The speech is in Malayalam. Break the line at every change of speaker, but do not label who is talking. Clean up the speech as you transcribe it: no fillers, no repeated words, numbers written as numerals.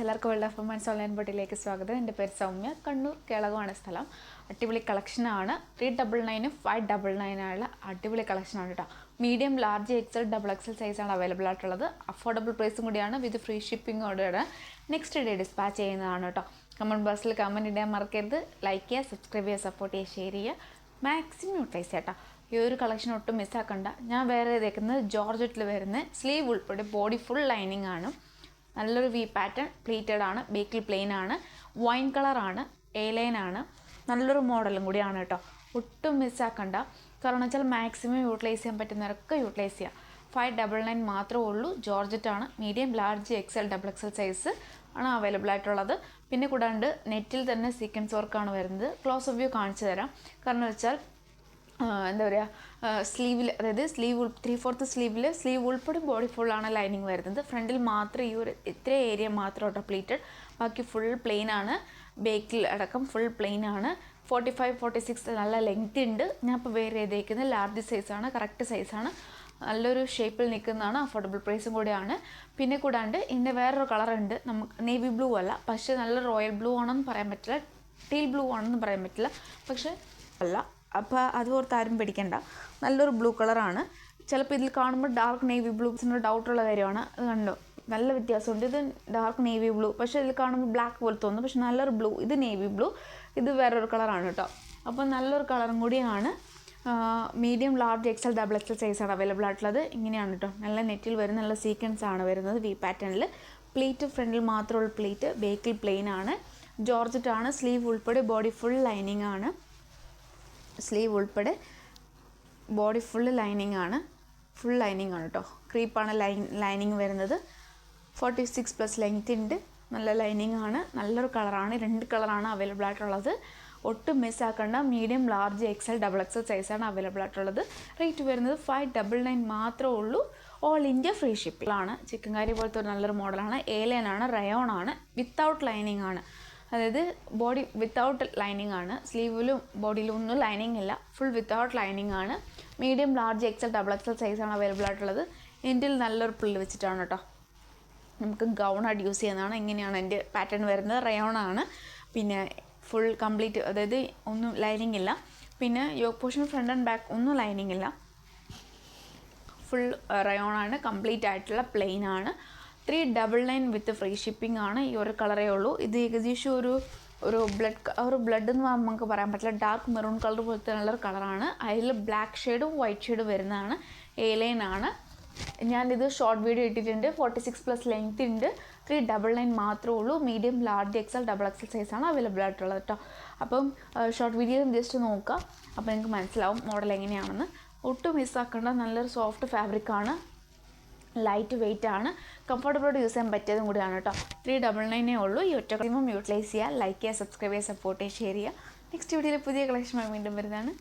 എല്ലാവർക്കും വേൾഡ് ഓഫ് വുമൻസ് ഓൺലൈൻ ബോട്ടിലേക്ക് സ്വാഗതം. എൻ്റെ പേര് സൗമ്യ. കണ്ണൂർ കേളകമാണ് സ്ഥലം. അടിപൊളി കളക്ഷനാണ്. 399 599 ആയുള്ള അടിപൊളി കളക്ഷനാണ് കേട്ടോ. Medium, large, XL, double XL സൈസാണ് അവൈലബിൾ ആയിട്ടുള്ളത്. അഫോർഡബിൾ പ്രൈസും കൂടിയാണ്, വിത്ത് ഫ്രീ ഷിപ്പിങ്ങോടെയാണ് നെക്സ്റ്റ് ഡേ ഡിസ്പാച്ച് ചെയ്യുന്നതാണ് കേട്ടോ. കമൻറ്റ് ബോക്സിൽ കമൻറ്റ് ഇടാൻ മറക്കരുത്. ലൈക്ക് ചെയ്യുക, സബ്സ്ക്രൈബ് ചെയ്യുക, സപ്പോർട്ട് ചെയ്യുക, ഷെയർ ചെയ്യുക, മാക്സിമം യൂട്ടിലൈസ് ചെയ്യാം കേട്ടോ. ഈ ഒരു കളക്ഷൻ ഒട്ടും മിസ്സാക്കണ്ട. ഞാൻ വേറെ ഇതേക്കുന്നത് ജോർജറ്റിൽ വരുന്ന സ്ലീവ് ഉൾപ്പെടെ ബോഡി ഫുൾ ലൈനിങ് ആണ്. നല്ലൊരു വി പാറ്റേൺ, പ്ലീറ്റഡ് ആണ്, ബേക്കിൽ പ്ലെയിൻ ആണ്, വൈൻ കളറാണ്, എ ലൈൻ ആണ്. നല്ലൊരു മോഡലും കൂടിയാണ് കേട്ടോ. ഒട്ടും മിസ്സാക്കണ്ട. കാരണം വെച്ചാൽ മാക്സിമം യൂട്ടിലൈസ് ചെയ്യാൻ പറ്റുന്നവരൊക്കെ യൂട്ടിലൈസ് ചെയ്യുക. 599 മാത്രമേ ഉള്ളൂ. ജോർജറ്റ് ആണ്. Medium, large, XL, double XL size ആണ് അവൈലബിൾ ആയിട്ടുള്ളത്. പിന്നെ കൂടാണ്ട് നെറ്റിൽ തന്നെ സീക്വൻസ് വർക്കാണ് വരുന്നത്. ക്ലോസ് ഓഫ് വ്യൂ കാണിച്ചു തരാം. കാരണം വെച്ചാൽ എന്താ പറയുക, സ്ലീവിൽ, അതായത് സ്ലീവ് 3/4 സ്ലീവിൽ സ്ലീവ് ഉൾപ്പെടെ ബോഡി ഫുള്ളാണ് ലൈനിങ് വരുന്നത്. ഫ്രണ്ടിൽ മാത്രം ഈ ഒരു ഇത്ര ഏരിയ മാത്രം കേട്ടോ പ്ലീറ്റഡ്, ബാക്കി ഫുൾ പ്ലെയിൻ ആണ്. ബേക്കിൽ അടക്കം ഫുൾ പ്ലെയിൻ ആണ്. 45, 46 നല്ല ലെങ്ത് ഉണ്ട്. ഞാൻ ഇപ്പോൾ വേറെ ചെയ്തേക്കുന്നത് ലാർജ് സൈസാണ്, കറക്റ്റ് സൈസാണ്. നല്ലൊരു ഷേപ്പിൽ നിൽക്കുന്നതാണ്, അഫോർഡബിൾ പ്രൈസും കൂടിയാണ്. പിന്നെ കൂടാണ്ട് ഇതിൻ്റെ വേറൊരു കളറുണ്ട്. നമുക്ക് നേവി ബ്ലൂ അല്ല, പക്ഷേ നല്ല റോയൽ ബ്ലൂ ആണെന്ന് പറയാൻ പറ്റില്ല, ടീൽ ബ്ലൂ ആണെന്ന് പറയാൻ പറ്റില്ല, പക്ഷേ അല്ല. അപ്പോൾ അത് ഓർത്ത് ആരും പിടിക്കണ്ട. നല്ലൊരു ബ്ലൂ കളറാണ്. ചിലപ്പോൾ ഇതിൽ കാണുമ്പോൾ ഡാർക്ക് നേവി ബ്ലൂ ഡൗട്ടുള്ള കാര്യമാണ്. അത് കണ്ടോ, നല്ല വ്യത്യാസമുണ്ട്. ഇത് ഡാർക്ക് നേവി ബ്ലൂ, പക്ഷേ ഇതിൽ കാണുമ്പോൾ ബ്ലാക്ക് പോലെ തോന്നുന്നു, പക്ഷേ നല്ലൊരു ബ്ലൂ. ഇത് നേവി ബ്ലൂ, ഇത് വേറൊരു കളറാണ് കേട്ടോ. അപ്പോൾ നല്ലൊരു കളറും കൂടിയാണ്. Medium, large, XL, double XL സൈസാണ് അവൈലബിൾ ആയിട്ടുള്ളത്. ഇങ്ങനെയാണ് കേട്ടോ. നല്ല നെറ്റിൽ വരുന്ന നല്ല സീക്വൻസ് ആണ് വരുന്നത് വി പാറ്റേണിൽ. പ്ലീറ്റ് ഫ്രണ്ടിൽ മാത്രമുള്ള പ്ലീറ്റ്, ബേക്കിൽ പ്ലെയിൻ ആണ്. ജോർജറ്റ് ആണ്. സ്ലീവ് ഉൾപ്പെടെ ബോഡി ഫുൾ ലൈനിങ് ആണ്. സ്ലീവ് ഉൾപ്പെടെ ബോഡി ഫുൾ ലൈനിങ് ആണ്. ഫുൾ ലൈനിങ് ആണ് കേട്ടോ. ക്രീപ്പാണ് ലൈനിങ് വരുന്നത്. 46+ ലെങ്ത് ഉണ്ട്. നല്ല ലൈനിങ് ആണ്. നല്ലൊരു കളറാണ്. 2 കളറാണ് അവൈലബിൾ ആയിട്ടുള്ളത്. ഒട്ടും മിസ്സാക്കേണ്ട. Medium, large, XL, double XL സൈസാണ് അവൈലബിൾ ആയിട്ടുള്ളത്. റേറ്റ് വരുന്നത് 599 മാത്രമേ ഉള്ളൂ. ഓൾ ഇന്ത്യ ഫ്രീ ഷിപ്പിലാണ്. ചിക്കൻ കറി പോലത്തെ ഒരു നല്ലൊരു മോഡലാണ്. എ ലൈൻ ആണ്, റയോൺ ആണ്, വിത്തൗട്ട് ലൈനിങ് ആണ്. അതായത് ബോഡി വിത്തൗട്ട് ലൈനിങ് ആണ്. സ്ലീവിലും ബോഡിയിലും ഒന്നും ലൈനിങ് ഇല്ല. ഫുൾ വിത്തൗട്ട് ലൈനിങ് ആണ്. Medium, large, XL, double XL സൈസാണ് അവൈലബിൾ ആയിട്ടുള്ളത്. എൻ്റെ നല്ലൊരു പുല്ല് വെച്ചിട്ടാണ് കേട്ടോ. നമുക്ക് ഗൗണായിട്ട് യൂസ് ചെയ്യുന്നതാണ്. ഇങ്ങനെയാണ് എൻ്റെ പാറ്റേൺ വരുന്നത്. റയോൺ ആണ്. പിന്നെ ഫുൾ കംപ്ലീറ്റ്, അതായത് ഒന്നും ലൈനിങ് ഇല്ല. പിന്നെ yoke portion front and back ഒന്നും ലൈനിങ് ഇല്ല. ഫുൾ റയോൺ ആണ്. കംപ്ലീറ്റ് ആയിട്ടുള്ള പ്ലെയിൻ ആണ്. 399 വിത്ത് ഫ്രീ ഷിപ്പിംഗ് ആണ്. ഈ ഒരു കളറേ ഉള്ളൂ. ഇത് ഏകദേശം ഒരു ബ്ലഡ് എന്ന് നമുക്ക് പറയാൻ പറ്റില്ല. ഡാർക്ക് മെറൂൺ കളർ പോലത്തെ നല്ലൊരു കളറാണ്. അതിൽ ബ്ലാക്ക് ഷെയ്ഡും വൈറ്റ് ഷെയ്ഡും വരുന്നതാണ്. എ ലൈൻ ആണ്. ഞാനിത് ഷോർട്ട് വീഡിയോ ഇട്ടിട്ടുണ്ട്. 46+ ലെങ്ത് ഉണ്ട്. 399 മാത്രമേ ഉള്ളൂ. Medium, large, XL, double XL സൈസാണ് അവൈലബിൾ ആയിട്ടുള്ളത് കേട്ടോ. അപ്പം ഷോർട്ട് വീഡിയോ ജസ്റ്റ് നോക്കുക. അപ്പോൾ നിങ്ങൾക്ക് മനസ്സിലാവും മോഡൽ എങ്ങനെയാണെന്ന്. ഒട്ടും മിസ്സാക്കേണ്ട. നല്ലൊരു സോഫ്റ്റ് ഫാബ്രിക്കാണ്. ലൈറ്റ് വെയിറ്റ് ആണ്. കംഫർട്ടബിളായിട്ട് യൂസ് ചെയ്യാൻ പറ്റിയതും കൂടിയാണ് കേട്ടോ. 399 ഉള്ളൂ. ഈ ഒറ്റ യൂട്ടിലൈസ് ചെയ്യുക, ലൈക്ക് ചെയ്യുക, സബ്സ്ക്രൈബ് ചെയ്യുക, സപ്പോർട്ട് ചെയ്യുക, ഷെയർ ചെയ്യുക. നെക്സ്റ്റ് വീഡിയോയിൽ പുതിയ കളക്ഷനുമായി വീണ്ടും വരുന്നതാണ്.